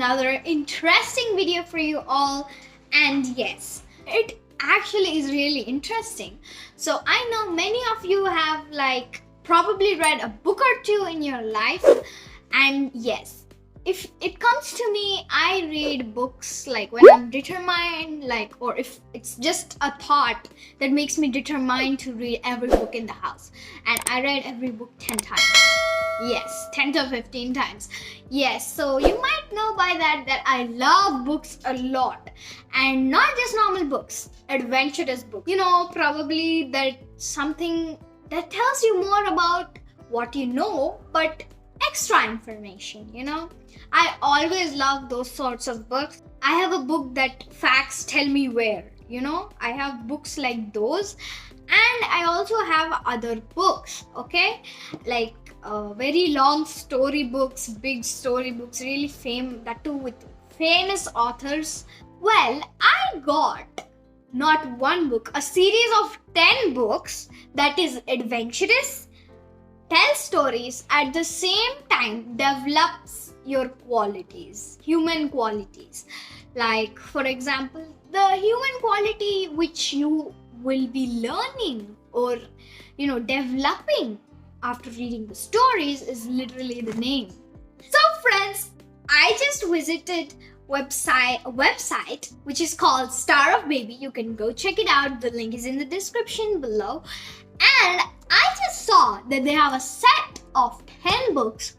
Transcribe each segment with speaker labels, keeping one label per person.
Speaker 1: another interesting video for you all. And yes, it actually is really interesting. So I know many of you have probably read a book or two in your life, and yes, if it comes to me, I read books when I'm determined, or if it's just a thought that makes me determined to read every book in the house. And I read every book 10 times. Yes, 10 to 15 times. Yes, so you might know by that I love books a lot. And not just normal books, adventurous books. Probably that's something that tells you more about what you know, but extra information, I always love those sorts of books. I have a book that facts tell me where, I have books like those. And I also have other books, okay? Very long story books, big story books, really that too with famous authors. Well, I got not one book, a series of 10 books that is adventurous, tells stories, at the same time develops your qualities, human qualities. For example, the human quality which you will be learning or developing after reading the stories is literally the name. So friends, I just visited a website which is called Star of Baby. You can go check it out. The link is in the description below. And I just saw that they have a set of 10 books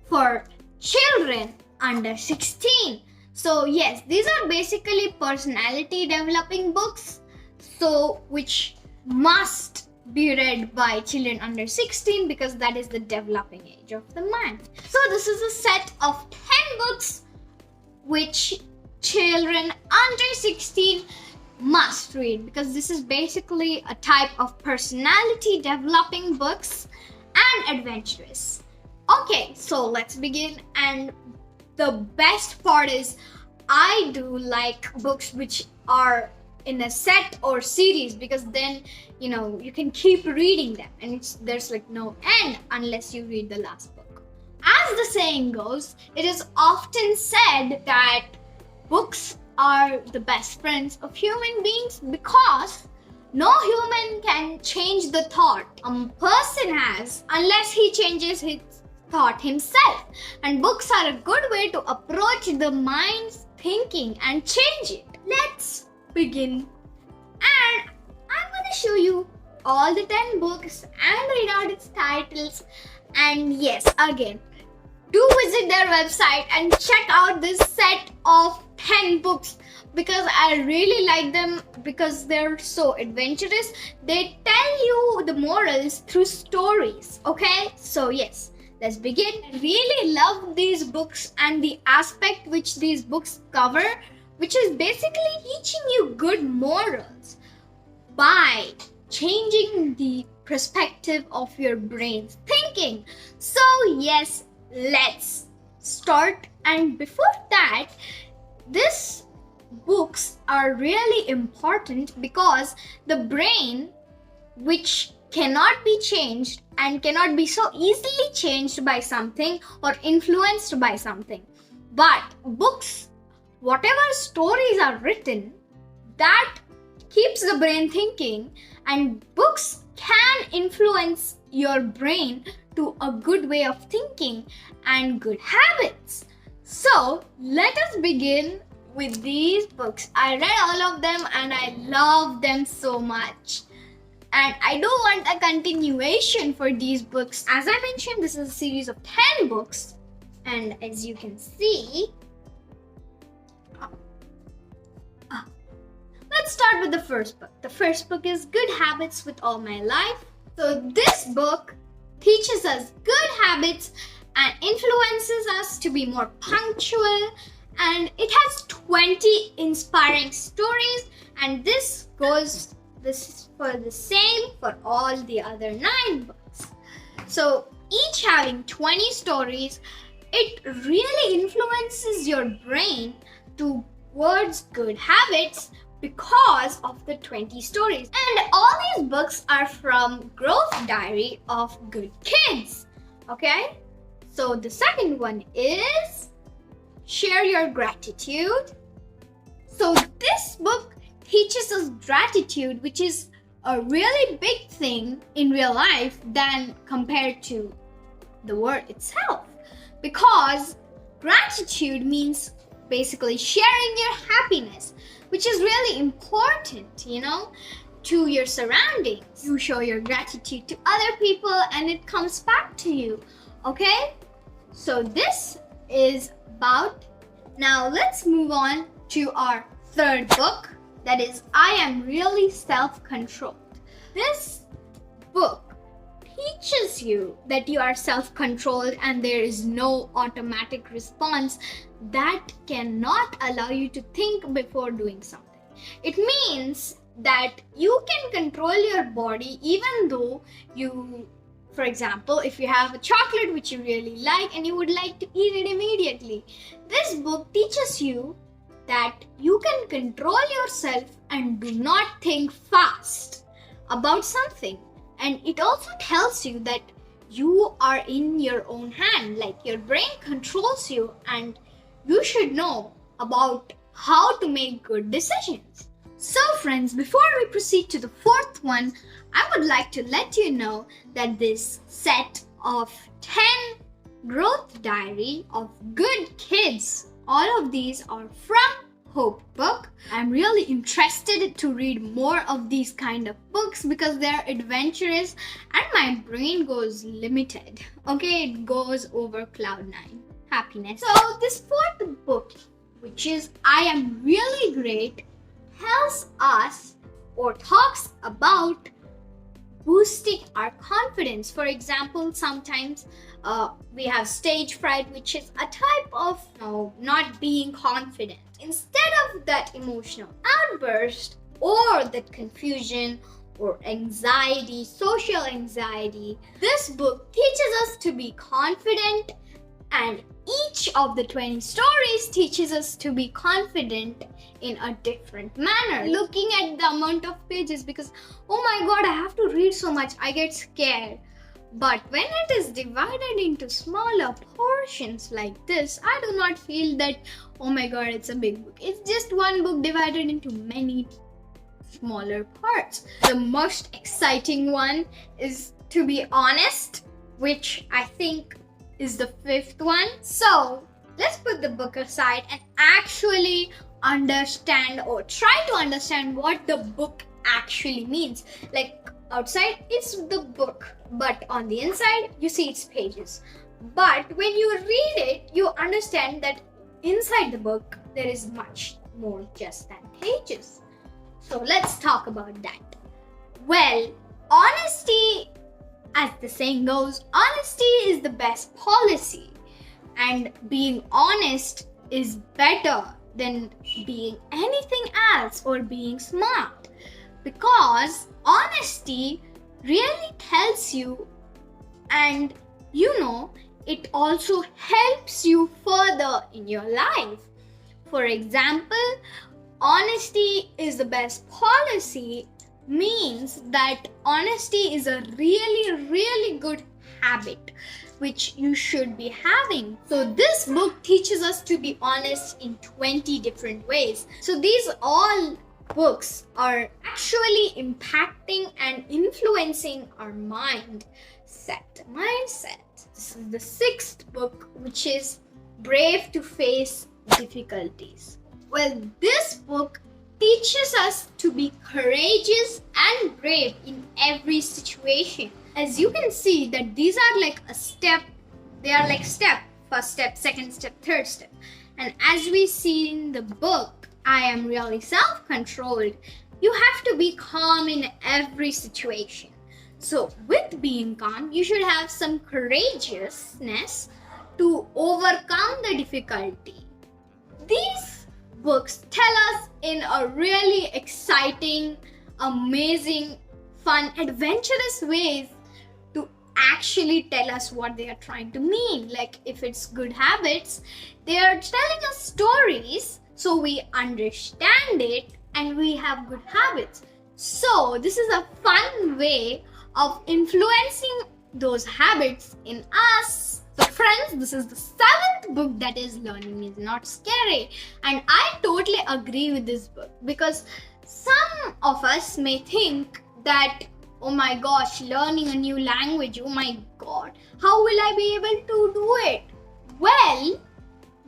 Speaker 1: for children under 16. So yes, these are basically personality developing books, so which must be read by children under 16 because that is the developing age of the mind. So this is a set of 10 books which children under 16 must read, because this is basically a type of personality developing books and adventurous. Okay, so let's begin. And the best part is I do like books which are in a set or series, because then you can keep reading them and there's no end unless you read the last book. As the saying goes, it is often said that books are the best friends of human beings because no human can change the thought a person has unless he changes his thought himself. And books are a good way to approach the mind's thinking and change it. Let's begin. And I'm going to show you all the 10 books and read out its titles. And yes, again, do visit their website and check out this set of 10 books because I really like them because they're so adventurous. They tell you the morals through stories. Okay, so yes, let's begin. I really love these books and the aspect which these books cover, which is basically teaching you good morals by changing the perspective of your brain's thinking. So yes, let's start. And before that, these books are really important because the brain, which cannot be changed and cannot be so easily changed by something or influenced by something, but books, whatever stories are written, that keeps the brain thinking, and books can influence your brain to a good way of thinking and good habits. So let us begin with these books. I read all of them and I love them so much. And I do want a continuation for these books. As I mentioned, this is a series of 10 books. And as you can see, let's start with the first book. The first book is Good Habits with All My Life. So this book teaches us good habits and influences us to be more punctual. And it has 20 inspiring stories. And this is for the same for all the other 9 books. So each having 20 stories, it really influences your brain towards good habits because of the 20 stories. And all these books are from Growth Diary of Good Kids. Okay? So the second one is share your gratitude. So this book teaches us gratitude, which is a really big thing in real life than compared to the word itself. Because gratitude means basically sharing your happiness, which is really important, to your surroundings. You show your gratitude to other people and it comes back to you, okay? So this is about. Now let's move on to our third book, that is I Am Really Self-Controlled. This book teaches you that you are self-controlled and there is no automatic response that cannot allow you to think before doing something. It means that you can control your body even though you, for example, if you have a chocolate which you really like and you would like to eat it immediately. This book teaches you that you can control yourself and do not think fast about something. And it also tells you that you are in your own hand, like your brain controls you and you should know about how to make good decisions. So friends, before we proceed to the fourth one, I would like to let you know that this set of 10 growth diary of good kids, all of these are from Hopebook. I'm really interested to read more of these kind of books because they're adventurous and my brain goes limited. Okay, it goes over cloud 9 happiness. So this fourth book, which is I Am Really Great, tells us or talks about boosting our confidence. For example, sometimes we have stage fright, which is a type of not being confident. Instead of that emotional outburst or that confusion or anxiety, social anxiety, this book teaches us to be confident, and each of the 20 stories teaches us to be confident in a different manner. Looking at the amount of pages, because oh my god, I have to read so much, I get scared. But when it is divided into smaller portions like this, I do not feel that, oh my god, it's a big book. It's just one book divided into many smaller parts. The most exciting one is To Be Honest, which I think is the fifth one. So let's put the book aside and actually understand or try to understand what the book actually means. Like outside it's the book, but on the inside you see its pages. But when you read it, you understand that inside the book there is much more just than pages. So let's talk about that. Well, honesty, as the saying goes, honesty is the best policy, and being honest is better than being anything else or being smart, because honesty really tells you, and it also helps you further in your life. For example, honesty is the best policy means that honesty is a really, really good habit which you should be having. So this book teaches us to be honest in 20 different ways. So these all books are actually impacting and influencing our mindset. This is the sixth book, which is Brave to Face Difficulties. Well, this book teaches us to be courageous and brave in every situation. As you can see that these are like a step, they are like step, first step, second step, third step. And as we see in the book, I Am Really Self-Controlled, you have to be calm in every situation. So with being calm, you should have some courageousness to overcome the difficulty. These books tell us in a really exciting, amazing, fun, adventurous ways to actually tell us what they are trying to mean. Like if it's good habits, they are telling us stories so we understand it and we have good habits. So this is a fun way of influencing those habits in us. So friends, this is the 7th book, that is Learning is Not Scary. And I totally agree with this book, because some of us may think that, oh my gosh, learning a new language, oh my god, how will I be able to do it? Well,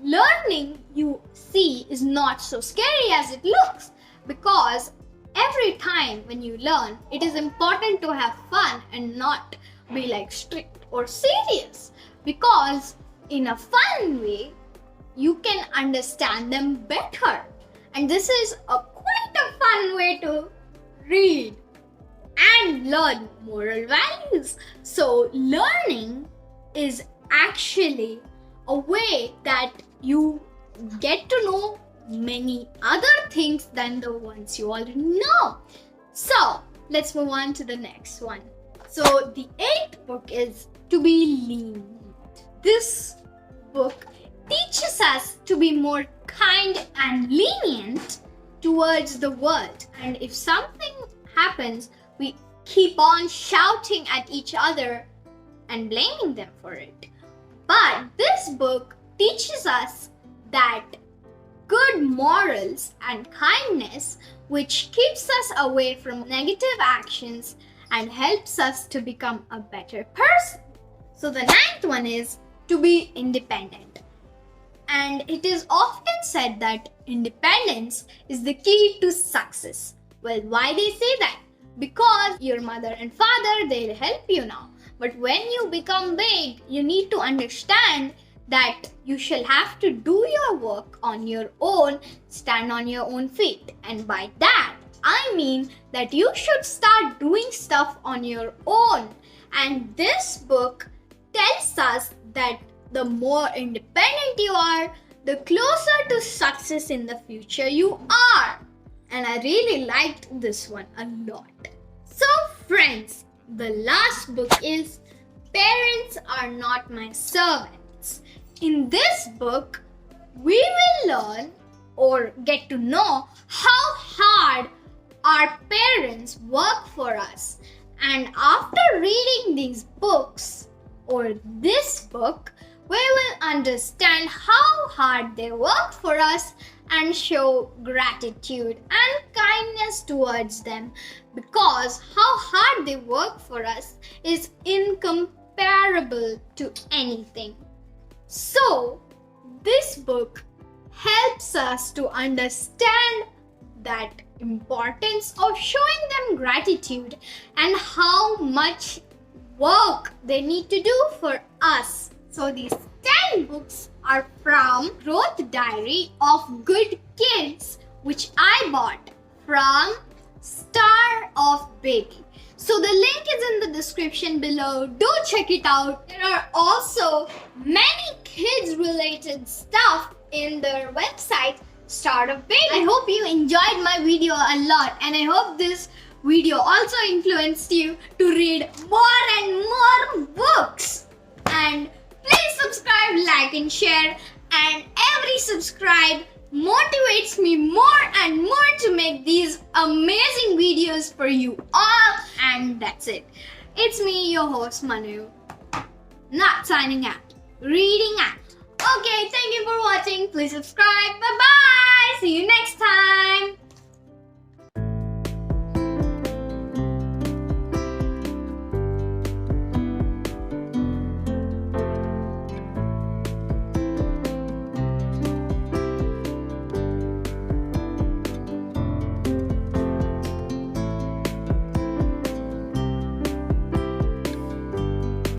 Speaker 1: learning, you see, is not so scary as it looks, because every time when you learn, it is important to have fun and not be like strict or serious, because in a fun way you can understand them better, and this is quite a fun way to read and learn moral values. So learning is actually a way that you get to know many other things than the ones you already know. So let's move on to the next one. So the 8th book is To Be Lenient. This book teaches us to be more kind and lenient towards the world. And if something happens, we keep on shouting at each other and blaming them for it. But this book teaches us that good morals and kindness, which keeps us away from negative actions and helps us to become a better person. So the 9th one is To Be Independent. And it is often said that independence is the key to success. Well, why they say that? Because your mother and father, they'll help you now. But when you become big, you need to understand that you shall have to do your work on your own, stand on your own feet. And by that, I mean that you should start doing stuff on your own. And this book tells us that the more independent you are, the closer to success in the future you are. And I really liked this one a lot. So friends, the last book is Parents Are Not My Servants. In this book, we will learn or get to know how hard our parents work for us. And after reading these books or this book, we will understand how hard they work for us and show gratitude and kindness towards them, because how hard they work for us is incomparable to anything. So, this book helps us to understand that importance of showing them gratitude and how much work they need to do for us. So these 10 books are from Growth Diary of Good Kids, which I bought from Star of Baby. So the link is in the description below. Do check it out. There are also many kids related stuff in their website, Star of Baby. I hope you enjoyed my video a lot, and I hope this video also influenced you to read more and more books. And please subscribe, like and share, and every subscribe motivates me more and more to make these amazing videos for you all. And that's it. It's me, your host Manu, not signing out, reading out. Okay, thank you for watching. Please subscribe. Bye bye. See you next time.